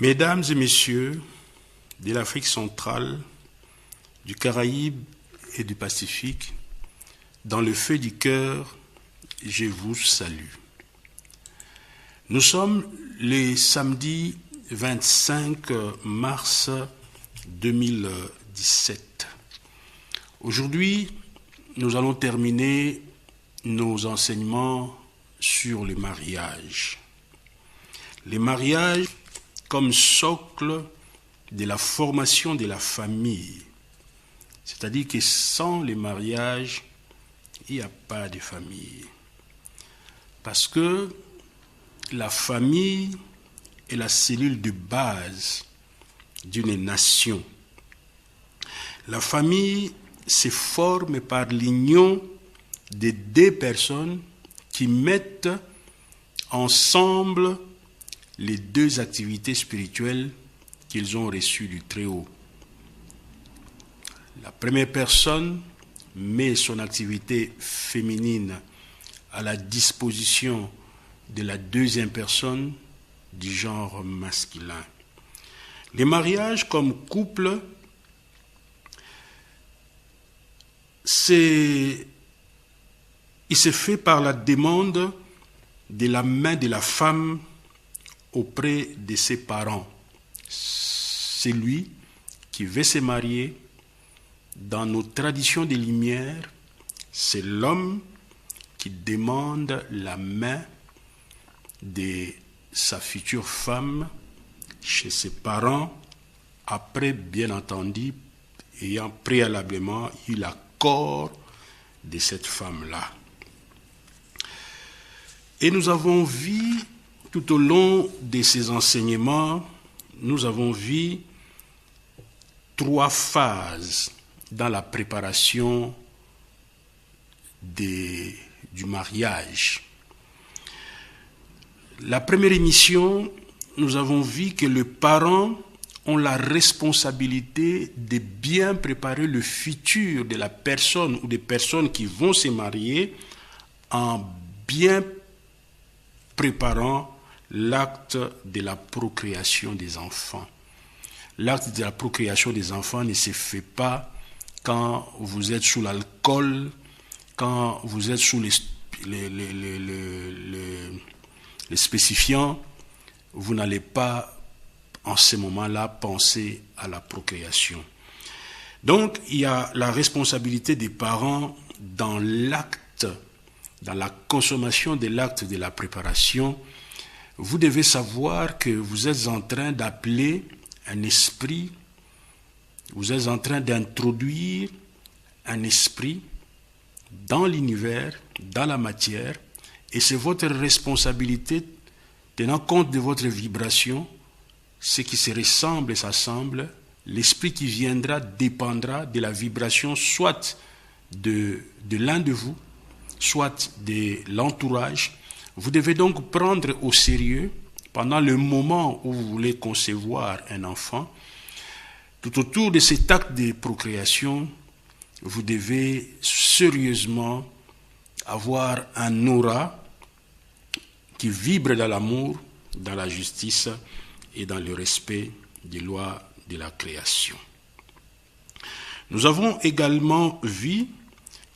Mesdames et messieurs de l'Afrique centrale, du Caraïbe et du Pacifique, dans le feu du cœur, je vous salue. Nous sommes le samedi 25 mars 2017. Aujourd'hui, nous allons terminer nos enseignements sur le mariage. Le mariage comme socle de la formation de la famille. C'est-à-dire que sans le mariage, il n'y a pas de famille. Parce que la famille est la cellule de base d'une nation. La famille se forme par l'union de deux personnes qui mettent ensemble les deux activités spirituelles qu'ils ont reçues du Très-Haut. La première personne met son activité féminine à la disposition de la deuxième personne du genre masculin. Le mariage comme couple, il se fait par la demande de la main de la femme auprès de ses parents. C'est lui qui veut se marier. Dans nos traditions des Lumières, c'est l'homme qui demande la main de sa future femme chez ses parents, après, bien entendu, ayant préalablement eu l'accord de cette femme-là. Et nous avons vu, tout au long de ces enseignements, nous avons vu 3 phases dans la préparation du mariage. La première émission, nous avons vu que les parents ont la responsabilité de bien préparer le futur de la personne ou des personnes qui vont se marier en bien préparant l'acte de la procréation des enfants. L'acte de la procréation des enfants ne se fait pas quand vous êtes sous l'alcool, quand vous êtes sous les spécifiants. Vous n'allez pas, en ce moment-là, penser à la procréation. Donc, il y a la responsabilité des parents dans l'acte, dans la consommation de l'acte de la préparation. Vous devez savoir que vous êtes en train d'appeler un esprit, vous êtes en train d'introduire un esprit dans l'univers, dans la matière, et c'est votre responsabilité, tenant compte de votre vibration, ce qui se ressemble et s'assemble, l'esprit qui viendra dépendra de la vibration soit de l'un de vous, soit de l'entourage. Vous devez donc prendre au sérieux, pendant le moment où vous voulez concevoir un enfant, tout autour de cet acte de procréation, vous devez sérieusement avoir un aura qui vibre dans l'amour, dans la justice et dans le respect des lois de la création. Nous avons également vu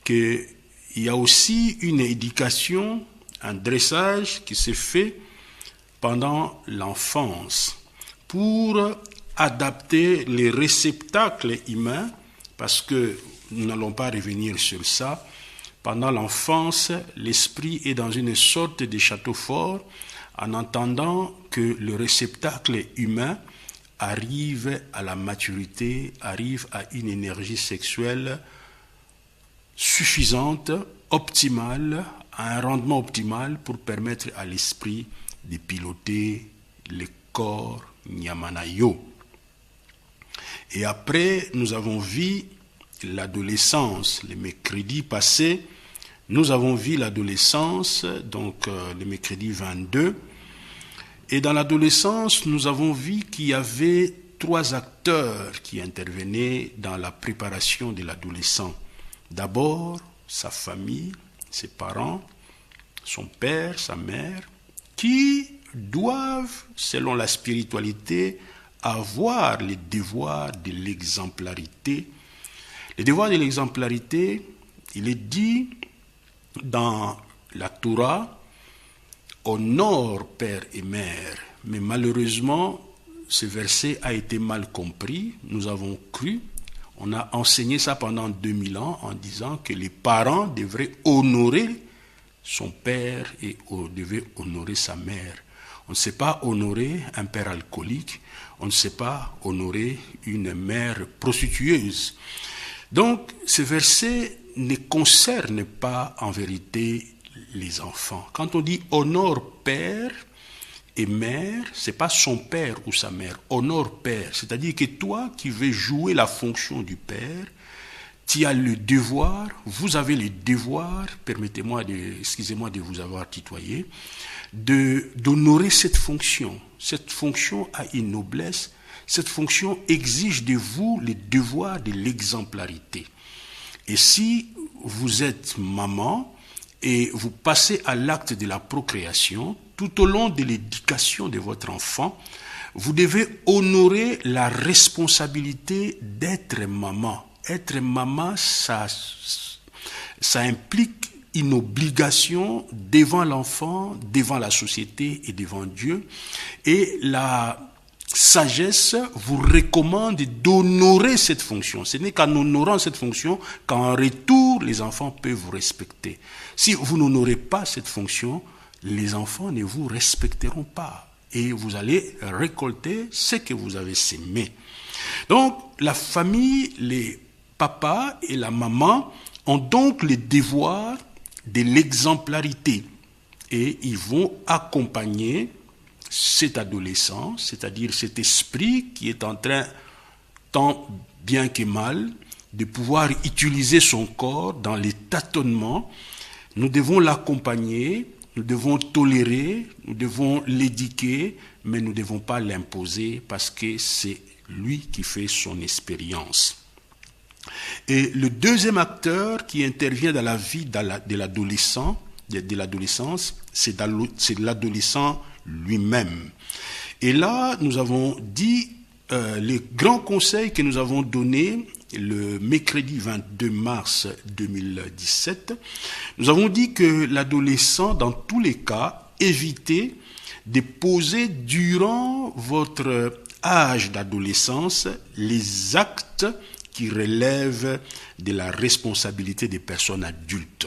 qu'il y a aussi une éducation, un dressage qui se fait pendant l'enfance pour adapter les réceptacles humains, parce que nous n'allons pas revenir sur ça. Pendant l'enfance, l'esprit est dans une sorte de château fort en attendant que le réceptacle humain arrive à la maturité, arrive à une énergie sexuelle suffisante, optimale, à un rendement optimal pour permettre à l'esprit de piloter le corps Nyamanayo. Et après, nous avons vu l'adolescence. Le mercredi passé, nous avons vu l'adolescence, donc le mercredi 22. Et dans l'adolescence, nous avons vu qu'il y avait 3 acteurs qui intervenaient dans la préparation de l'adolescent. D'abord, sa famille, ses parents, son père, sa mère, qui doivent, selon la spiritualité, avoir les devoirs de l'exemplarité. Les devoirs de l'exemplarité, il est dit dans la Torah, honore père et mère. Mais malheureusement, ce verset a été mal compris. Nous avons cru, on a enseigné ça pendant 2000 ans en disant que les parents devraient honorer son père et devaient honorer sa mère. On ne sait pas honorer un père alcoolique, on ne sait pas honorer une mère prostitueuse. Donc, ce verset ne concerne pas en vérité les enfants. Quand on dit honore père et mère, ce n'est pas son père ou sa mère. Honore père, c'est-à-dire que toi qui veux jouer la fonction du père, tu as le devoir, vous avez le devoir, excusez-moi de vous avoir tutoyé, d'honorer cette fonction. Cette fonction a une noblesse, cette fonction exige de vous le devoir de l'exemplarité. Et si vous êtes maman et vous passez à l'acte de la procréation, tout au long de l'éducation de votre enfant, vous devez honorer la responsabilité d'être maman. Être maman, ça implique une obligation devant l'enfant, devant la société et devant Dieu. Et la sagesse vous recommande d'honorer cette fonction. Ce n'est qu'en honorant cette fonction qu'en retour, les enfants peuvent vous respecter. Si vous n'honorez pas cette fonction, les enfants ne vous respecteront pas. Et vous allez récolter ce que vous avez sémé. Donc, la famille, les papas et la maman ont donc le devoir de l'exemplarité. Et ils vont accompagner cet adolescent, c'est-à-dire cet esprit qui est en train, tant bien que mal, de pouvoir utiliser son corps dans les tâtonnements. Nous devons l'accompagner, nous devons tolérer, nous devons l'éduquer, mais nous ne devons pas l'imposer parce que c'est lui qui fait son expérience. Et le deuxième acteur qui intervient dans la vie de l'adolescence, c'est l'adolescent lui-même. Et là, nous avons dit les grands conseils que nous avons donnés le mercredi 22 mars 2017. Nous avons dit que l'adolescent, dans tous les cas, évitez de poser durant votre âge d'adolescence les actes qui relèvent de la responsabilité des personnes adultes.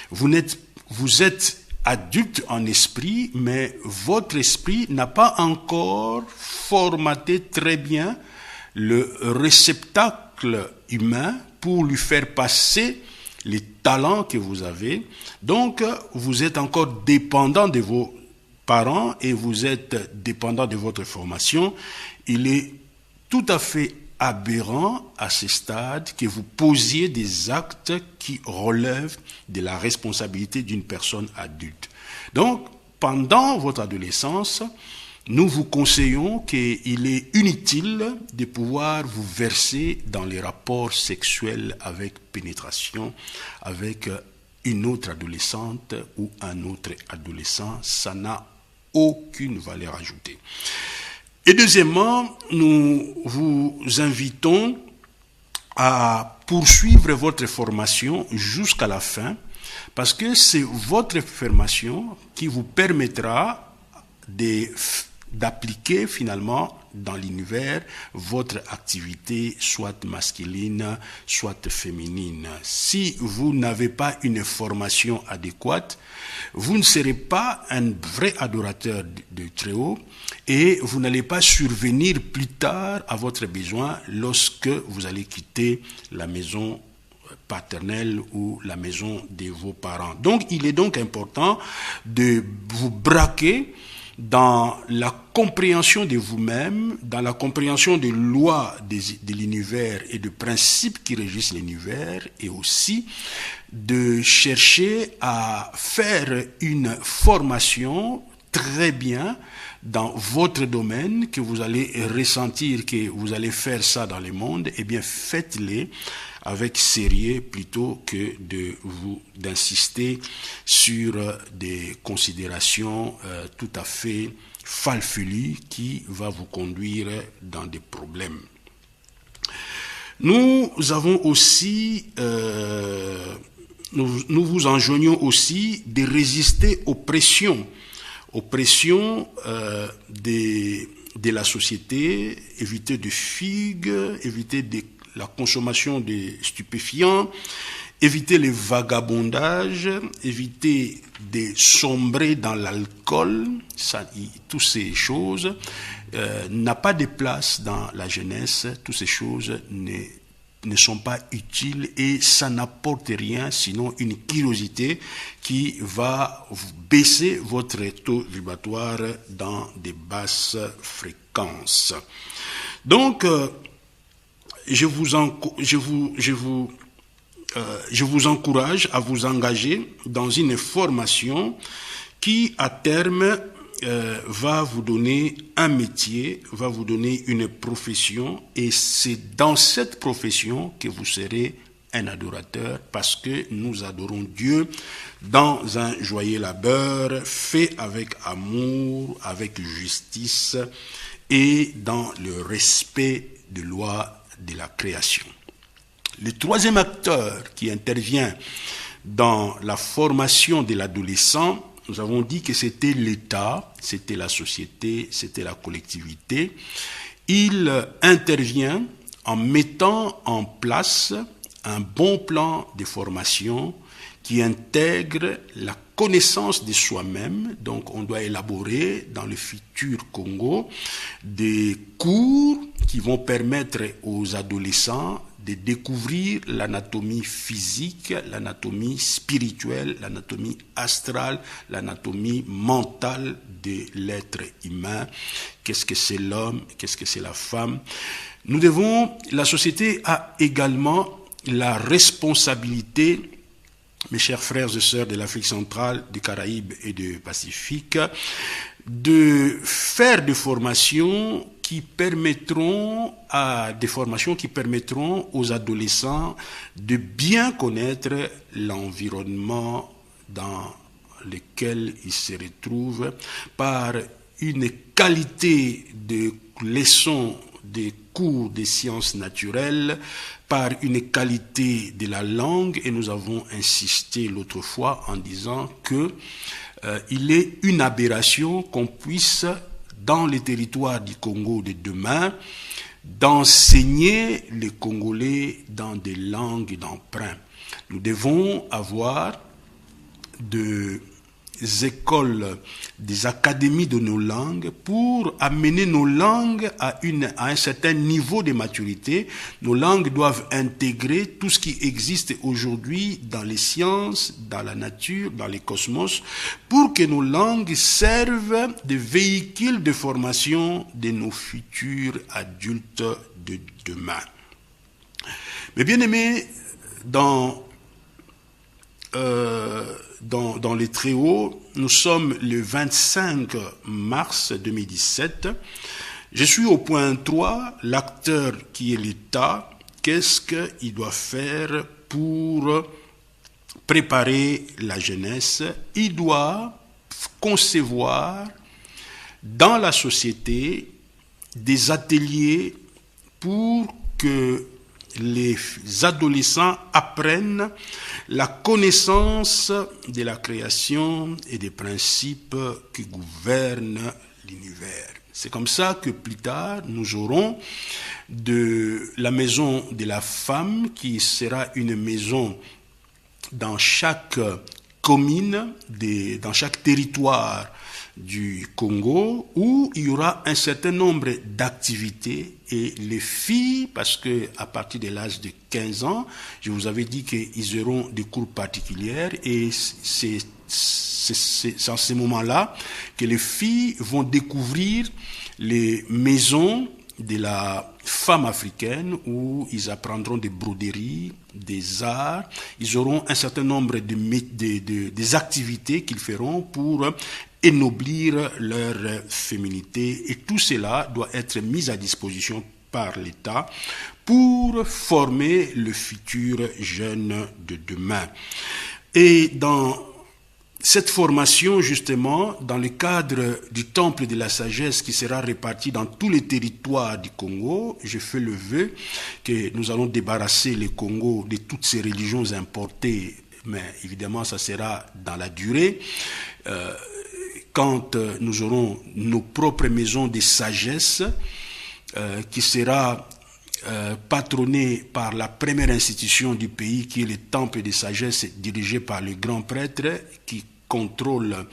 Vous êtes adulte en esprit, mais votre esprit n'a pas encore formaté très bien le réceptacle humain pour lui faire passer les talents que vous avez. Donc, vous êtes encore dépendant de vos parents et vous êtes dépendant de votre formation. Il est tout à fait aberrant à ce stade que vous posiez des actes qui relèvent de la responsabilité d'une personne adulte. Donc, pendant votre adolescence, nous vous conseillons qu'il est inutile de pouvoir vous verser dans les rapports sexuels avec pénétration, avec une autre adolescente ou un autre adolescent. Ça n'a aucune valeur ajoutée. Et deuxièmement, nous vous invitons à poursuivre votre formation jusqu'à la fin, parce que c'est votre formation qui vous permettra d'appliquer finalement dans l'univers votre activité, soit masculine, soit féminine. Si vous n'avez pas une formation adéquate, vous ne serez pas un vrai adorateur de Très-Haut et vous n'allez pas survenir plus tard à votre besoin lorsque vous allez quitter la maison paternelle ou la maison de vos parents. Donc, il est donc important de vous braquer dans la compréhension de vous-même, dans la compréhension des lois de l'univers et des principes qui régissent l'univers, et aussi de chercher à faire une formation très bien dans votre domaine, que vous allez ressentir que vous allez faire ça dans le monde, eh bien faites-les avec sérieux plutôt que d'insister sur des considérations tout à fait farfelues qui va vous conduire dans des problèmes. Nous avons aussi, nous vous enjoignons aussi de résister aux pressions de la société, éviter de figues, éviter la consommation de stupéfiants, éviter le vagabondage, éviter de sombrer dans l'alcool. Toutes ces choses n'ont pas de place dans la jeunesse. Toutes ces choses ne sont pas utiles et ça n'apporte rien sinon une curiosité qui va baisser votre taux vibratoire dans des basses fréquences. Donc, je vous encourage à vous engager dans une formation qui, à terme, va vous donner un métier, va vous donner une profession, et c'est dans cette profession que vous serez un adorateur, parce que nous adorons Dieu dans un joyeux labeur, fait avec amour, avec justice et dans le respect des lois de la création. Le troisième acteur qui intervient dans la formation de l'adolescent, nous avons dit que c'était l'État, c'était la société, c'était la collectivité. Il intervient en mettant en place un bon plan de formation qui intègre la connaissance de soi-même. Donc on doit élaborer dans le futur Congo des cours qui vont permettre aux adolescents de découvrir l'anatomie physique, l'anatomie spirituelle, l'anatomie astrale, l'anatomie mentale de l'être humain. Qu'est-ce que c'est l'homme? Qu'est-ce que c'est la femme? La société a également la responsabilité, mes chers frères et sœurs de l'Afrique centrale, du Caraïbes et du Pacifique, de faire des formations qui permettront aux adolescents de bien connaître l'environnement dans lequel ils se retrouvent par une qualité de leçons, des cours de sciences naturelles, par une qualité de la langue, et nous avons insisté l'autre fois en disant que il est une aberration qu'on puisse, dans les territoires du Congo de demain, d'enseigner les Congolais dans des langues d'emprunt. Nous devons avoir des écoles, des académies de nos langues pour amener nos langues à un certain niveau de maturité. Nos langues doivent intégrer tout ce qui existe aujourd'hui dans les sciences, dans la nature, dans les cosmos, pour que nos langues servent de véhicules de formation de nos futurs adultes de demain. Mais bien aimés, dans les Très-Hauts, nous sommes le 25 mars 2017. Je suis au point 3, l'acteur qui est l'État. Qu'est-ce qu'il doit faire pour préparer la jeunesse? Il doit concevoir dans la société des ateliers pour que les adolescents apprennent la connaissance de la création et des principes qui gouvernent l'univers. C'est comme ça que plus tard, nous aurons de la maison de la femme qui sera une maison dans chaque commune, dans chaque territoire du Congo, où il y aura un certain nombre d'activités, et les filles, parce que à partir de l'âge de 15 ans, je vous avais dit qu'ils auront des cours particuliers, et c'est en ce moment-là que les filles vont découvrir les maisons de la femme africaine où ils apprendront des broderies, des arts. Ils auront un certain nombre des activités qu'ils feront pour ennoblir leur féminité. Et tout cela doit être mis à disposition par l'État pour former le futur jeune de demain. Et dans cette formation, justement, dans le cadre du Temple de la Sagesse qui sera réparti dans tous les territoires du Congo, je fais le vœu que nous allons débarrasser le Congo de toutes ces religions importées, mais évidemment, ça sera dans la durée. Quand nous aurons nos propres maisons de sagesse, qui sera patronné par la première institution du pays, qui est le Temple de Sagesse, dirigé par le grand prêtre, qui contrôle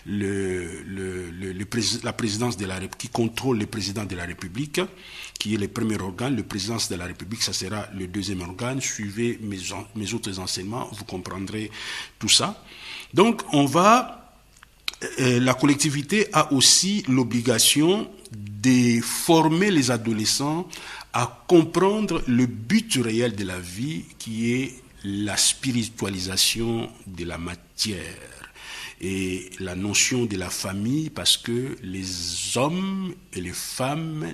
la présidence de la République, qui contrôle le président de la République, qui est le premier organe. Le présidence de la République, ça sera le deuxième organe. Suivez mes autres enseignements, vous comprendrez tout ça. Donc, la collectivité a aussi l'obligation de former les adolescents à comprendre le but réel de la vie, qui est la spiritualisation de la matière et la notion de la famille, parce que les hommes et les femmes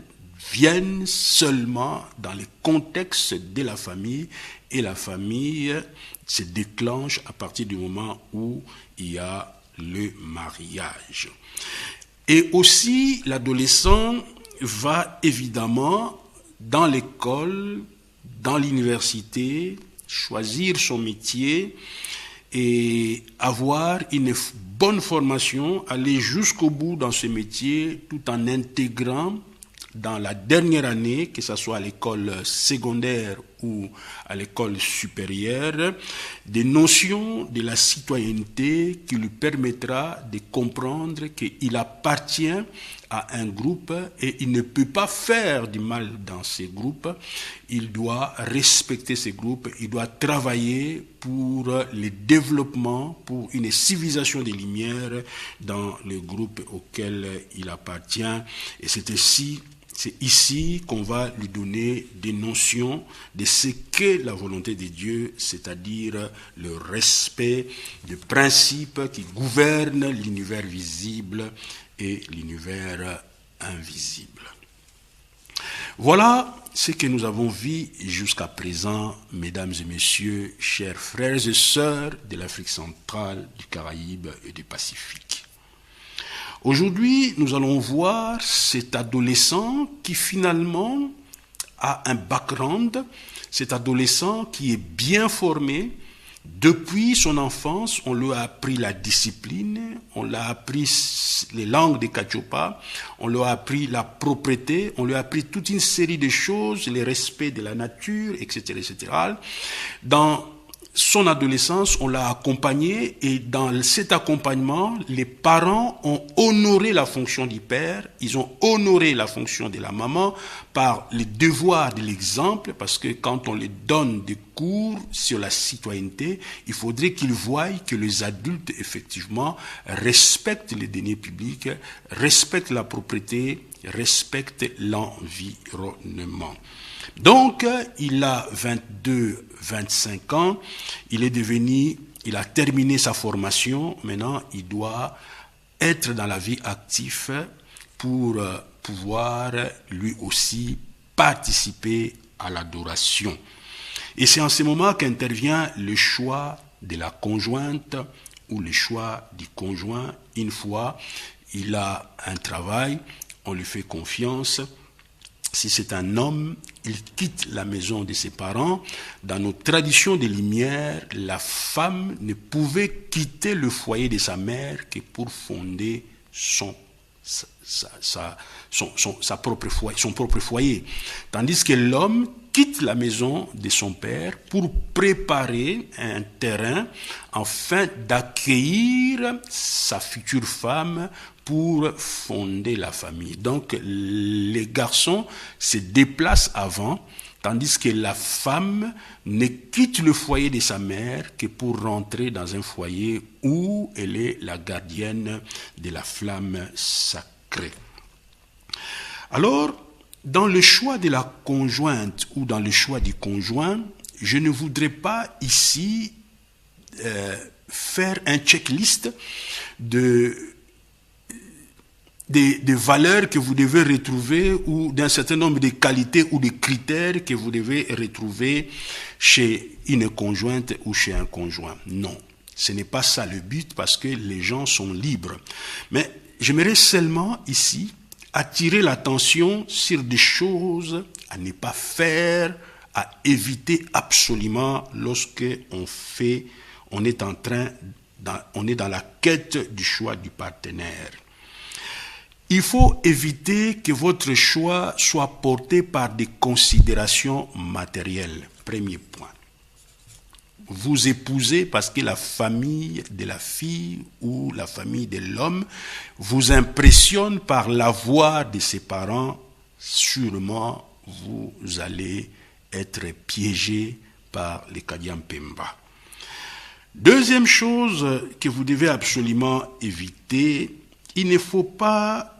viennent seulement dans le contexte de la famille, et la famille se déclenche à partir du moment où il y a le mariage. Et aussi, l'adolescent va évidemment dans l'école, dans l'université, choisir son métier et avoir une bonne formation, aller jusqu'au bout dans ce métier, tout en intégrant dans la dernière année, que ce soit à l'école secondaire ou à l'école supérieure, des notions de la citoyenneté qui lui permettra de comprendre qu'il appartient à un groupe et il ne peut pas faire du mal dans ces groupes. Il doit respecter ces groupes, il doit travailler pour le développement, pour une civilisation des Lumières dans le groupe auquel il appartient. Et c'est ici qu'on va lui donner des notions de ce qu'est la volonté de Dieu, c'est-à-dire le respect des principes qui gouvernent l'univers visible et l'univers invisible. Voilà ce que nous avons vu jusqu'à présent, mesdames et messieurs, chers frères et sœurs de l'Afrique centrale, du Caraïbe et du Pacifique. Aujourd'hui, nous allons voir cet adolescent qui finalement a un background, cet adolescent qui est bien formé. Depuis son enfance, on lui a appris la discipline, on lui a appris les langues des Kachopa, on lui a appris la propreté, on lui a appris toute une série de choses, le respect de la nature, etc., etc. Dans son adolescence, on l'a accompagné et dans cet accompagnement, les parents ont honoré la fonction du père, ils ont honoré la fonction de la maman par les devoirs de l'exemple, parce que quand on les donne des cours sur la citoyenneté, il faudrait qu'ils voient que les adultes, effectivement, respectent les deniers publics, respectent la propriété, respectent l'environnement. Donc, il a 22-25 ans, il a terminé sa formation, maintenant il doit être dans la vie active pour pouvoir lui aussi participer à l'adoration. Et c'est en ce moment qu'intervient le choix de la conjointe ou le choix du conjoint. Une fois il a un travail, on lui fait confiance. Si c'est un homme, il quitte la maison de ses parents. Dans nos traditions des Lumières, la femme ne pouvait quitter le foyer de sa mère que pour fonder son propre foyer. Tandis que l'homme quitte la maison de son père pour préparer un terrain afin d'accueillir sa future femme pour fonder la famille. Donc, les garçons se déplacent avant, tandis que la femme ne quitte le foyer de sa mère que pour rentrer dans un foyer où elle est la gardienne de la flamme sacrée. Alors, dans le choix de la conjointe ou dans le choix du conjoint, je ne voudrais pas ici faire un checklist des valeurs que vous devez retrouver ou d'un certain nombre de qualités ou de critères que vous devez retrouver chez une conjointe ou chez un conjoint. Non, ce n'est pas ça le but parce que les gens sont libres. Mais j'aimerais seulement ici attirer l'attention sur des choses à ne pas faire, à éviter absolument lorsque on est dans la quête du choix du partenaire. Il faut éviter que votre choix soit porté par des considérations matérielles. Premier point. Vous épousez parce que la famille de la fille ou la famille de l'homme vous impressionne par l'avoir de ses parents. Sûrement, vous allez être piégé par les Kadian Pemba. Deuxième chose que vous devez absolument éviter, il ne faut pas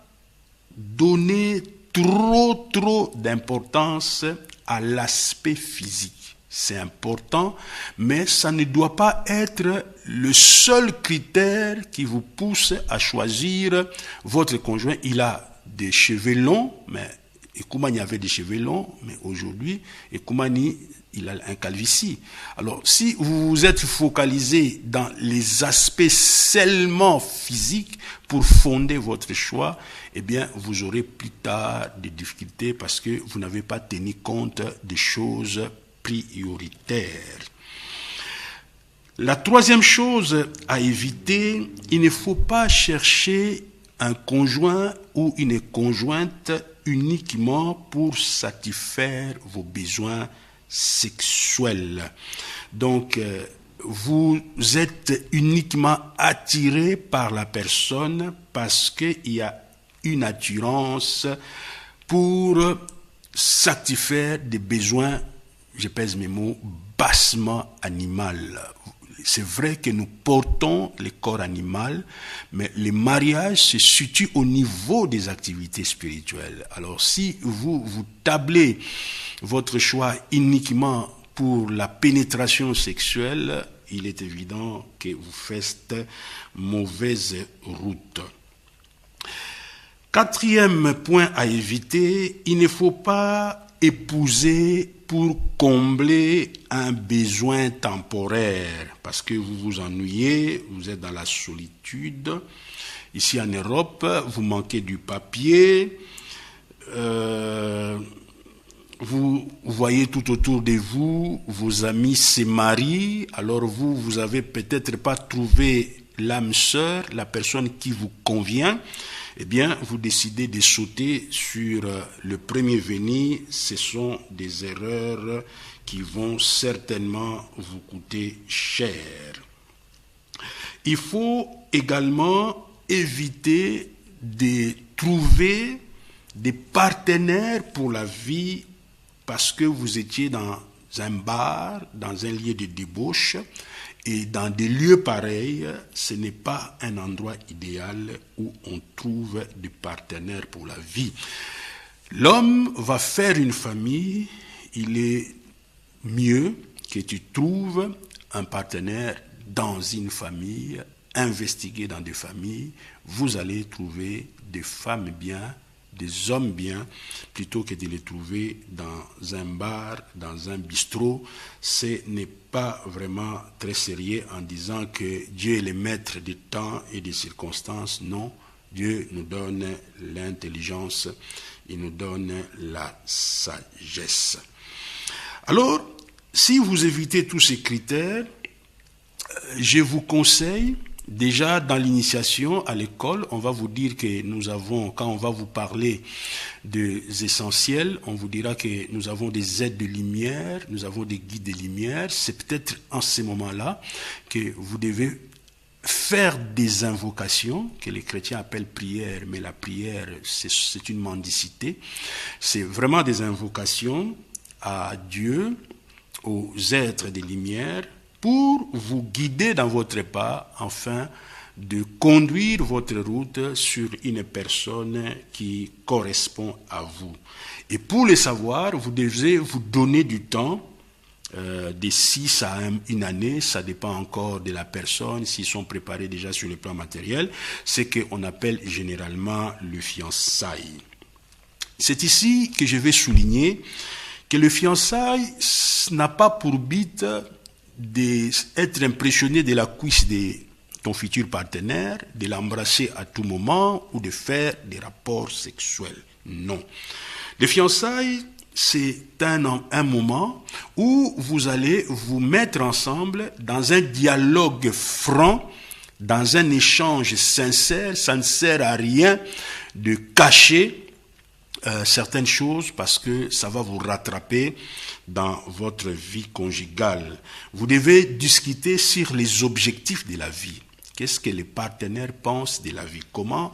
donner trop d'importance à l'aspect physique. C'est important, mais ça ne doit pas être le seul critère qui vous pousse à choisir votre conjoint. Il a des cheveux longs, mais Ekumani avait des cheveux longs, mais aujourd'hui, Ekumani, il a un calvitie. Alors, si vous vous êtes focalisé dans les aspects seulement physiques pour fonder votre choix, eh bien, vous aurez plus tard des difficultés parce que vous n'avez pas tenu compte des choses prioritaires. La troisième chose à éviter, il ne faut pas chercher un conjoint ou une conjointe uniquement pour satisfaire vos besoins sexuels. Donc, vous êtes uniquement attiré par la personne parce qu'il y a une attirance pour satisfaire des besoins, je pèse mes mots, bassement animal. C'est vrai que nous portons le corps animal, mais le mariage se situe au niveau des activités spirituelles. Alors si vous tablez votre choix uniquement pour la pénétration sexuelle, il est évident que vous faites mauvaise route. Quatrième point à éviter, il ne faut pas épouser pour combler un besoin temporaire, parce que vous vous ennuyez, vous êtes dans la solitude. Ici en Europe, vous manquez du papier, vous voyez tout autour de vous, vos amis se marient, alors vous avez peut-être pas trouvé l'âme sœur, la personne qui vous convient. Eh bien, vous décidez de sauter sur le premier venu. Ce sont des erreurs qui vont certainement vous coûter cher. Il faut également éviter de trouver des partenaires pour la vie parce que vous étiez dans un bar, dans un lieu de débauche. Et dans des lieux pareils, ce n'est pas un endroit idéal où on trouve des partenaires pour la vie. L'homme va faire une famille, il est mieux que tu trouves un partenaire dans une famille, investiguer dans des familles, vous allez trouver des femmes bien, des hommes bien, plutôt que de les trouver dans un bar, dans un bistrot. Ce n'est pas vraiment très sérieux en disant que Dieu est le maître du temps et des circonstances. Non, Dieu nous donne l'intelligence, il nous donne la sagesse. Alors, si vous évitez tous ces critères, je vous conseille, déjà dans l'initiation à l'école, on va vous dire que nous avons, quand on va vous parler des essentiels, on vous dira que nous avons des aides de lumière, nous avons des guides de lumière. C'est peut-être en ces moments-là que vous devez faire des invocations, que les chrétiens appellent prière, mais la prière, c'est une mendicité. C'est vraiment des invocations à Dieu, aux êtres des lumières, pour vous guider dans votre pas, afin de conduire votre route sur une personne qui correspond à vous. Et pour le savoir, vous devez vous donner du temps, de 6 à 1 année, ça dépend encore de la personne, s'ils sont préparés déjà sur le plan matériel, c'est qu'on appelle généralement le fiançailles. C'est ici que je vais souligner que le fiançailles n'a pas pour but d'être impressionné de la cuisse de ton futur partenaire, de l'embrasser à tout moment ou de faire des rapports sexuels. Non. Les fiançailles, c'est un moment où vous allez vous mettre ensemble dans un dialogue franc, dans un échange sincère. Ça ne sert à rien de cacher certaines choses parce que ça va vous rattraper dans votre vie conjugale. Vous devez discuter sur les objectifs de la vie. Qu'est-ce que le partenaire pense de la vie? Comment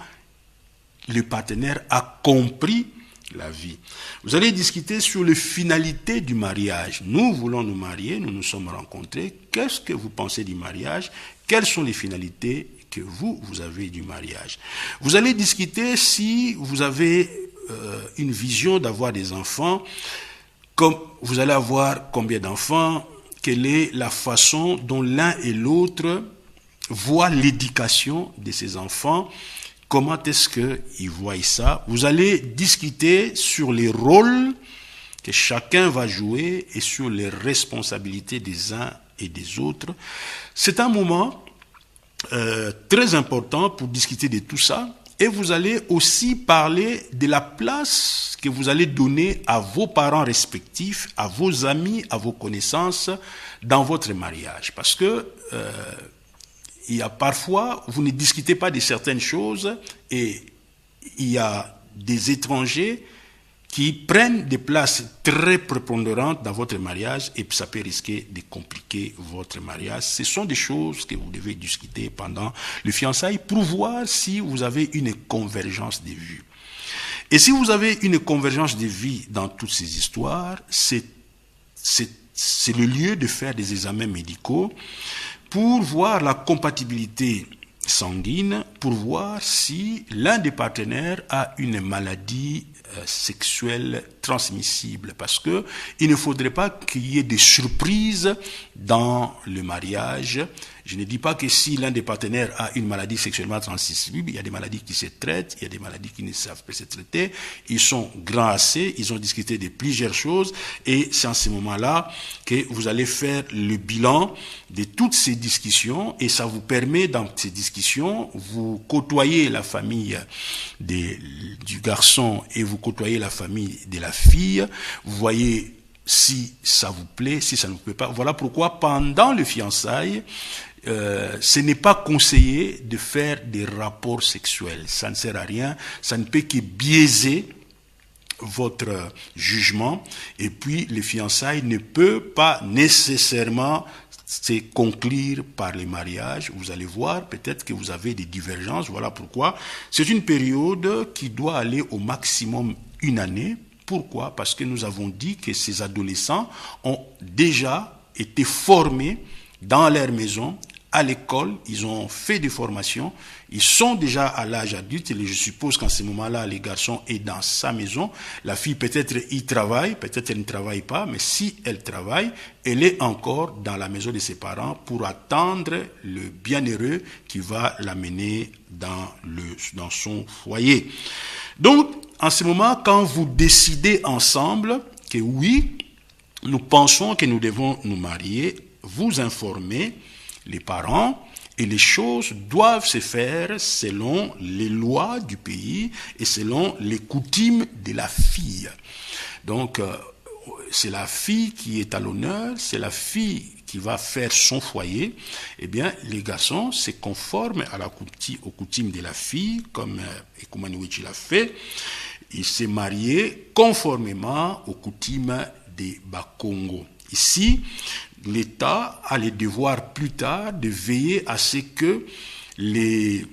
le partenaire a compris la vie? Vous allez discuter sur les finalités du mariage. Nous voulons nous marier, nous nous sommes rencontrés. Qu'est-ce que vous pensez du mariage? Quelles sont les finalités que vous avez du mariage? Vous allez discuter si vous avez une vision d'avoir des enfants, comme vous allez avoir combien d'enfants, quelle est la façon dont l'un et l'autre voient l'éducation de ces enfants, comment est-ce qu'ils voient ça. Vous allez discuter sur les rôles que chacun va jouer et sur les responsabilités des uns et des autres. C'est un moment très important pour discuter de tout ça. Et vous allez aussi parler de la place que vous allez donner à vos parents respectifs, à vos amis, à vos connaissances dans votre mariage. Parce que il y a parfois, vous ne discutez pas de certaines choses et il y a des étrangers qui prennent des places très prépondérantes dans votre mariage et ça peut risquer de compliquer votre mariage. Ce sont des choses que vous devez discuter pendant le fiançailles pour voir si vous avez une convergence de vues. Et si vous avez une convergence de vues dans toutes ces histoires, c'est le lieu de faire des examens médicaux pour voir la compatibilité sanguine, pour voir si l'un des partenaires a une maladie sexuelle transmissible, parce que il ne faudrait pas qu'il y ait des surprises dans le mariage. Je ne dis pas que si l'un des partenaires a une maladie sexuellement transmissible, il y a des maladies qui se traitent, il y a des maladies qui ne savent pas se traiter, ils sont grands assez, ils ont discuté de plusieurs choses, et c'est en ce moment-là que vous allez faire le bilan de toutes ces discussions, et ça vous permet, dans ces discussions, vous côtoyez la famille du garçon et vous côtoyez la famille de la fille, vous voyez si ça vous plaît, si ça ne vous plaît pas. Voilà pourquoi pendant le fiançailles, ce n'est pas conseillé de faire des rapports sexuels. Ça ne sert à rien, ça ne peut que biaiser votre jugement. Et puis, le fiançailles ne peut pas nécessairement se conclure par les mariages. Vous allez voir, peut-être que vous avez des divergences. Voilà pourquoi c'est une période qui doit aller au maximum 1 année. Pourquoi? Parce que nous avons dit que ces adolescents ont déjà été formés dans leur maison, à l'école, ils ont fait des formations, ils sont déjà à l'âge adulte, et je suppose qu'en ce moment-là, le garçon est dans sa maison, la fille peut-être y travaille, peut-être elle ne travaille pas, mais si elle travaille, elle est encore dans la maison de ses parents pour attendre le bienheureux qui va l'amener dans son foyer. Donc, en ce moment, quand vous décidez ensemble que oui, nous pensons que nous devons nous marier, vous informez les parents et les choses doivent se faire selon les lois du pays et selon les coutumes de la fille. Donc, c'est la fille qui est à l'honneur, c'est la fille qui va faire son foyer. Eh bien, les garçons se conforment aux coutumes de la fille, comme Ekumanouichi l'a fait. Il s'est marié conformément aux coutumes des Bakongo. Ici, l'État a le devoir plus tard de veiller à ce que les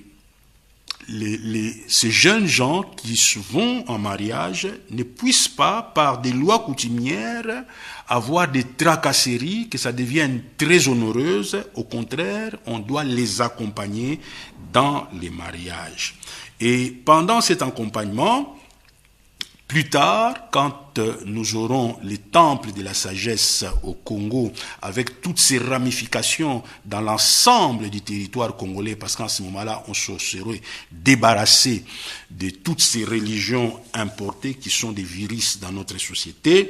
ces jeunes gens qui vont en mariage ne puissent pas, par des lois coutumières, avoir des tracasseries, que ça devienne très onéreuse. Au contraire, on doit les accompagner dans les mariages. Et pendant cet accompagnement, plus tard, quand nous aurons les temples de la sagesse au Congo, avec toutes ces ramifications dans l'ensemble du territoire congolais, parce qu'en ce moment-là, on se serait débarrassé de toutes ces religions importées qui sont des virus dans notre société,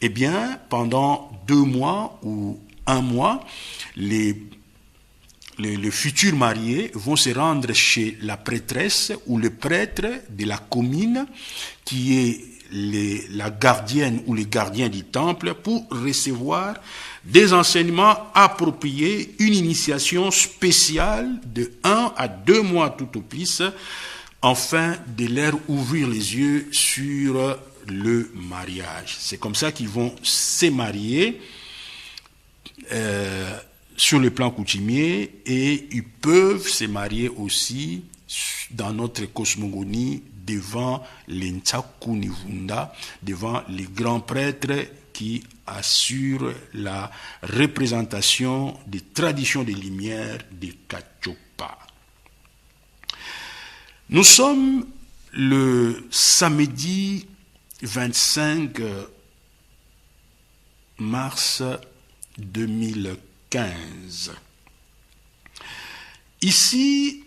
eh bien, pendant 2 mois ou 1 mois, les futurs mariés vont se rendre chez la prêtresse ou le prêtre de la commune qui est la gardienne ou les gardiens du temple pour recevoir des enseignements appropriés, une initiation spéciale de 1 à 2 mois tout au plus, afin de leur ouvrir les yeux sur le mariage. C'est comme ça qu'ils vont se marier sur le plan coutumier, et ils peuvent se marier aussi dans notre cosmogonie devant les Ntsakunivunda, devant les grands prêtres qui assurent la représentation des traditions des Lumières des Kachopa. Nous sommes le samedi 25 mars 2015. Ici,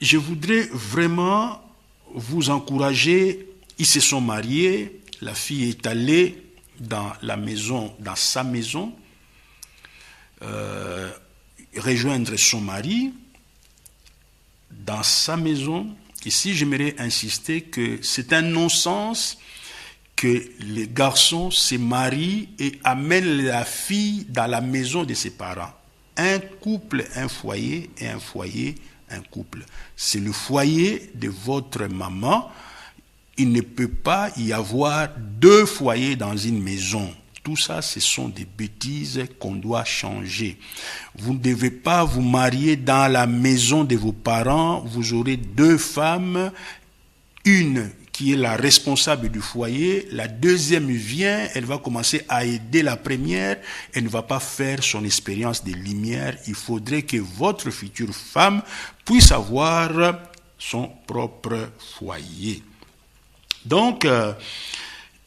je voudrais vraiment vous encourager. Ils se sont mariés, la fille est allée dans la maison, dans sa maison, rejoindre son mari dans sa maison. Ici, j'aimerais insister que c'est un non-sens que les garçons se marient et amènent la fille dans la maison de ses parents. Un couple, un foyer, et un foyer, un couple. C'est le foyer de votre maman. Il ne peut pas y avoir 2 foyers dans une maison. Tout ça, ce sont des bêtises qu'on doit changer. Vous ne devez pas vous marier dans la maison de vos parents. Vous aurez 2 femmes, une qui est la responsable du foyer, la deuxième vient, elle va commencer à aider la première, elle ne va pas faire son expérience des lumières. Il faudrait que votre future femme puisse avoir son propre foyer. Donc,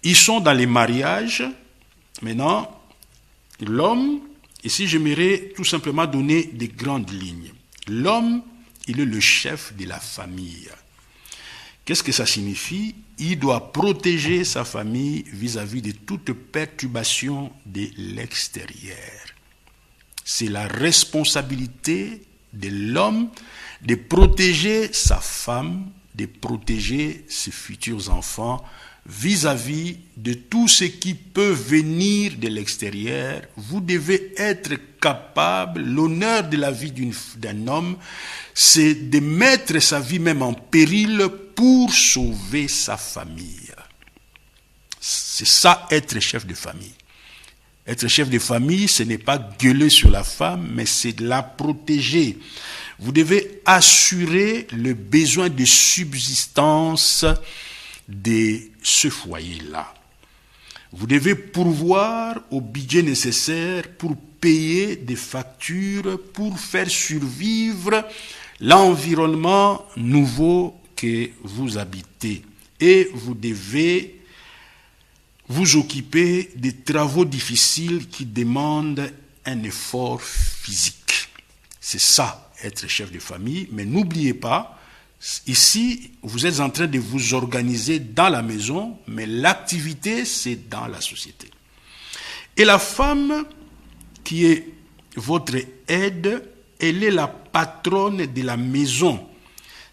ils sont dans les mariages. Maintenant, l'homme, ici j'aimerais tout simplement donner des grandes lignes. L'homme, il est le chef de la famille. Qu'est-ce que ça signifie? Il doit protéger sa famille vis-à-vis de toute perturbation de l'extérieur. C'est la responsabilité de l'homme de protéger sa femme, de protéger ses futurs enfants vis-à-vis de tout ce qui peut venir de l'extérieur. Vous devez être capable, l'honneur de la vie d'un homme, c'est de mettre sa vie même en péril pour sauver sa famille. C'est ça, être chef de famille. Être chef de famille, ce n'est pas gueuler sur la femme, mais c'est de la protéger. Vous devez assurer le besoin de subsistance de ce foyer-là. Vous devez pourvoir au budget nécessaire pour payer des factures, pour faire survivre l'environnement nouveau que vous habitez. Et vous devez vous occuper des travaux difficiles qui demandent un effort physique. C'est ça, être chef de famille. Mais n'oubliez pas, ici, vous êtes en train de vous organiser dans la maison, mais l'activité, c'est dans la société. Et la femme qui est votre aide, elle est la patronne de la maison.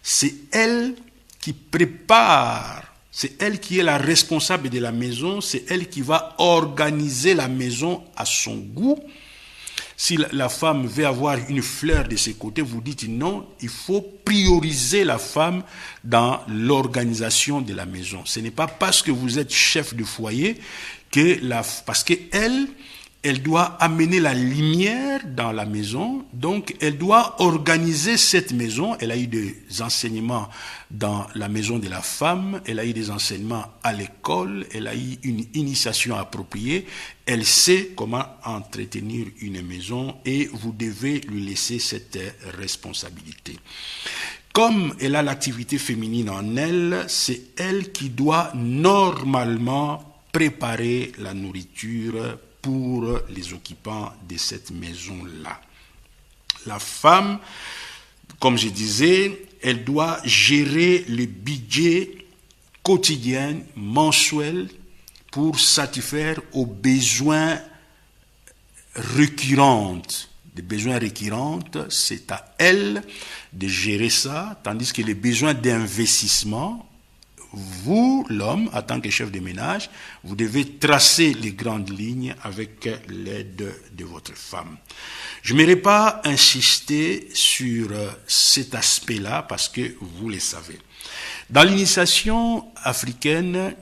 C'est elle qui prépare, c'est elle qui est la responsable de la maison, c'est elle qui va organiser la maison à son goût. Si la femme veut avoir une fleur de ses côtés, vous dites non, il faut prioriser la femme dans l'organisation de la maison. Ce n'est pas parce que vous êtes chef de foyer parce qu'elle elle doit amener la lumière dans la maison, donc elle doit organiser cette maison. Elle a eu des enseignements dans la maison de la femme, elle a eu des enseignements à l'école, elle a eu une initiation appropriée, elle sait comment entretenir une maison et vous devez lui laisser cette responsabilité. Comme elle a l'activité féminine en elle, c'est elle qui doit normalement préparer la nourriture pour les occupants de cette maison-là. La femme, comme je disais, elle doit gérer le budget quotidien, mensuel, pour satisfaire aux besoins récurrents. Des besoins récurrents, c'est à elle de gérer ça, tandis que les besoins d'investissement, vous, l'homme, en tant que chef de ménage, vous devez tracer les grandes lignes avec l'aide de votre femme. Je n'aimerais pas insister sur cet aspect-là parce que vous le savez. Dans l'initiation africaine,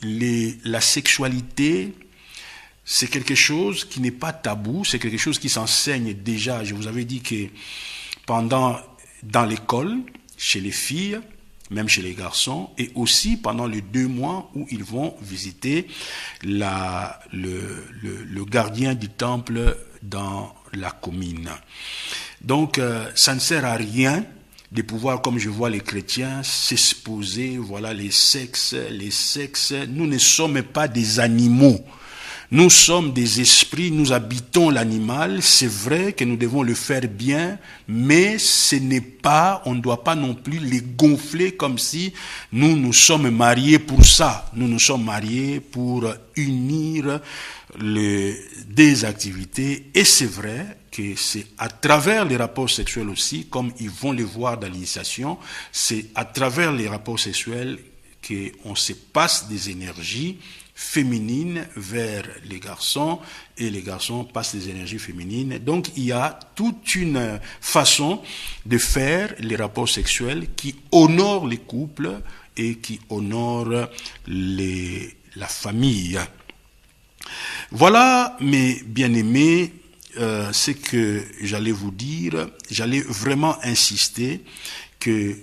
la sexualité, c'est quelque chose qui n'est pas tabou, c'est quelque chose qui s'enseigne déjà. Je vous avais dit que dans l'école, chez les filles, même chez les garçons, et aussi pendant les 2 mois où ils vont visiter le gardien du temple dans la commune. Donc, ça ne sert à rien de pouvoir, comme je vois les chrétiens, s'exposer, voilà les sexes. Nous ne sommes pas des animaux. Nous sommes des esprits, nous habitons l'animal, c'est vrai que nous devons le faire bien, mais on ne doit pas non plus les gonfler comme si nous sommes mariés pour ça. Nous sommes mariés pour unir des activités, et c'est vrai que c'est à travers les rapports sexuels aussi, comme ils vont le voir dans l'initiation, c'est à travers les rapports sexuels qu'on se passe des énergies féminines vers les garçons et les garçons passent des énergies féminines. Donc il y a toute une façon de faire les rapports sexuels qui honore les couples et qui honore la famille. Voilà, mes bien-aimés, ce que j'allais vous dire. J'allais vraiment insister que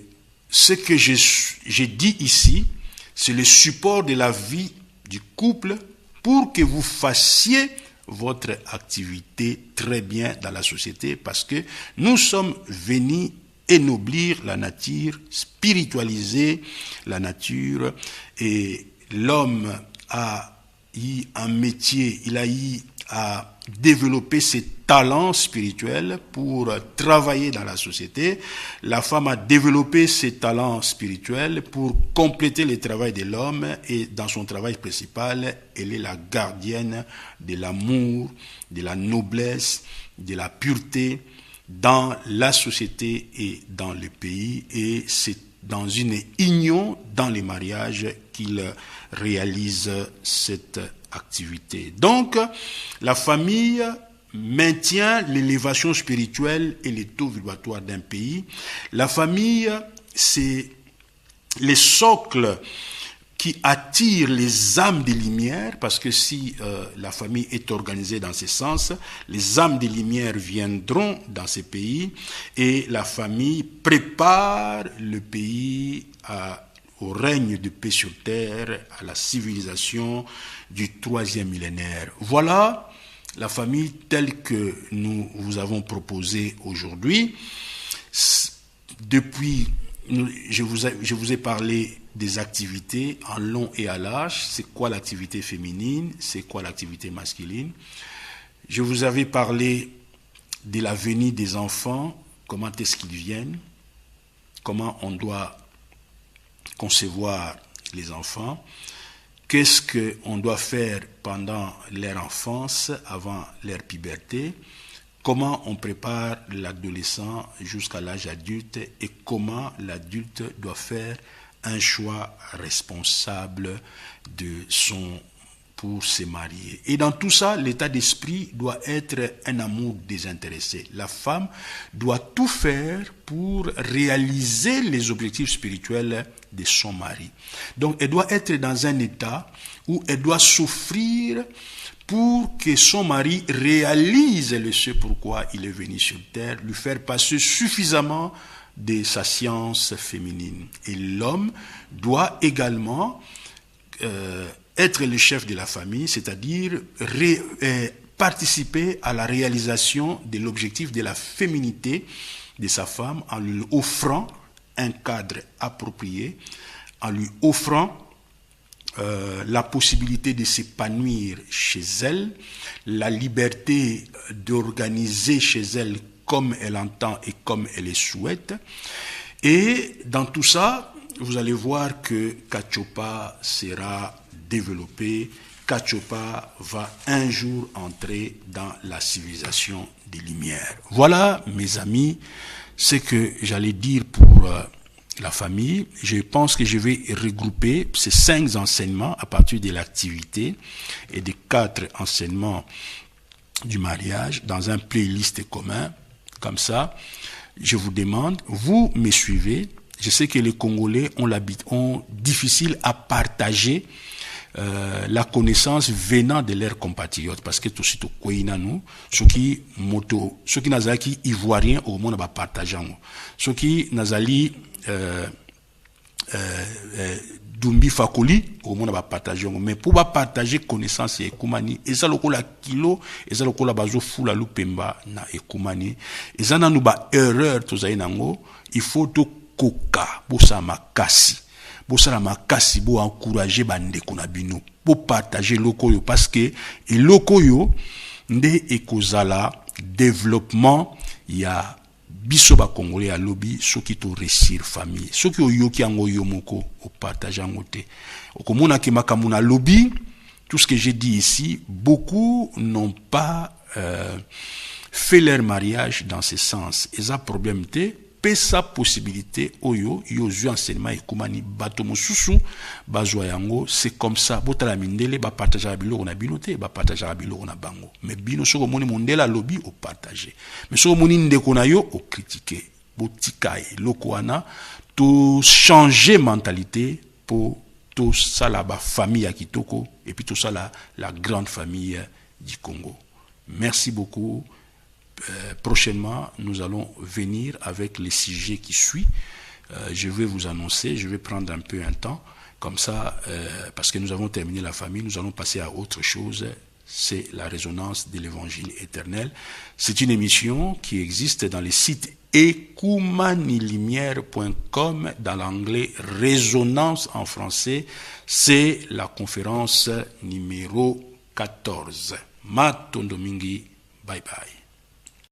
ce que j'ai dit ici, c'est le support de la vie du couple pour que vous fassiez votre activité très bien dans la société, parce que nous sommes venus ennoblir la nature, spiritualiser la nature, et l'homme a eu un métier, il a eu à développer ses talents spirituels pour travailler dans la société. La femme a développé ses talents spirituels pour compléter le travail de l'homme, et dans son travail principal, elle est la gardienne de l'amour, de la noblesse, de la pureté dans la société et dans le pays, et c'est dans une union dans les mariages qu'il réalise cette activité. Donc, la famille maintient l'élévation spirituelle et les taux vibratoires d'un pays. La famille, c'est les socles qui attirent les âmes des lumières, parce que si la famille est organisée dans ce sens, les âmes des lumières viendront dans ces pays, et la famille prépare le pays au règne de paix sur terre, à la civilisation du 3e millénaire. Voilà la famille telle que nous vous avons proposée aujourd'hui. Depuis, je vous ai parlé des activités en long et à large. C'est quoi l'activité féminine? C'est quoi l'activité masculine? Je vous avais parlé de la venue des enfants, comment est-ce qu'ils viennent, comment on doit concevoir les enfants, qu'est-ce qu'on doit faire pendant leur enfance, avant leur puberté, comment on prépare l'adolescent jusqu'à l'âge adulte, et comment l'adulte doit faire un choix responsable de son pour se marier. Et dans tout ça, l'état d'esprit doit être un amour désintéressé. La femme doit tout faire pour réaliser les objectifs spirituels de son mari. Donc, elle doit être dans un état où elle doit souffrir pour que son mari réalise le ce pourquoi il est venu sur terre, lui faire passer suffisamment de sa science féminine. Et l'homme doit également être le chef de la famille, c'est-à-dire participer à la réalisation de l'objectif de la féminité de sa femme en lui offrant un cadre approprié, en lui offrant la possibilité de s'épanouir chez elle, la liberté d'organiser chez elle comme elle entend et comme elle le souhaite. Et dans tout ça, vous allez voir que Kachopa sera développé. Kachopa va un jour entrer dans la civilisation des Lumières. Voilà, mes amis, ce que j'allais dire pour la famille. Je pense que je vais regrouper ces 5 enseignements à partir de l'activité et des 4 enseignements du mariage dans un playlist commun. Comme ça, je vous demande, vous me suivez. Je sais que les Congolais ont difficile à partager la connaissance venant de leurs compatriotes, parce que tout de suite au Kouinanu, ceux qui nazaki ivoirien au monde va partager, ceux qui nazali Dumbi Fakoli au monde va partager, mais pour partager connaissance et Koumani, et ça lokola kilo, et ça lokola bazo fula lupemba na ekumani, et ça n'a pas erreur tout ça inango, il faut to koka, bosa makasi. Bosala makasi bo encourager bande kona bino pour partager lokoyo parce que et lokoyo nde ekozala développement ya biso ba congolais ya lobby soki to réussir famille soki oyoki yango yo moko o partager yango te okomona ke makambo na lobby. Tout ce que j'ai dit ici, beaucoup n'ont pas fait leur mariage dans ce sens. Et ça problème te pesa possibilité oyo yozu enseignement ekumani bato mosusu bazwa yango. C'est comme ça botala mindele ba partager biloko na bino te ba partager biloko na bango, mais bino soko moni mondela lobby o partager, mais soko moni ndeko na yo o critiquer botika eloko wana to changer mentalité pour tout ça la famille à Kitoko et puis tout ça la grande famille du Congo. Merci beaucoup. Prochainement, nous allons venir avec les sujets qui suivent. Je vais vous annoncer, je vais prendre un peu un temps, comme ça, parce que nous avons terminé la famille, nous allons passer à autre chose. C'est la résonance de l'évangile éternel. C'est une émission qui existe dans les sites ekumanilimière.com, dans l'anglais résonance en français. C'est la conférence numéro 14. Matondomingi, bye bye.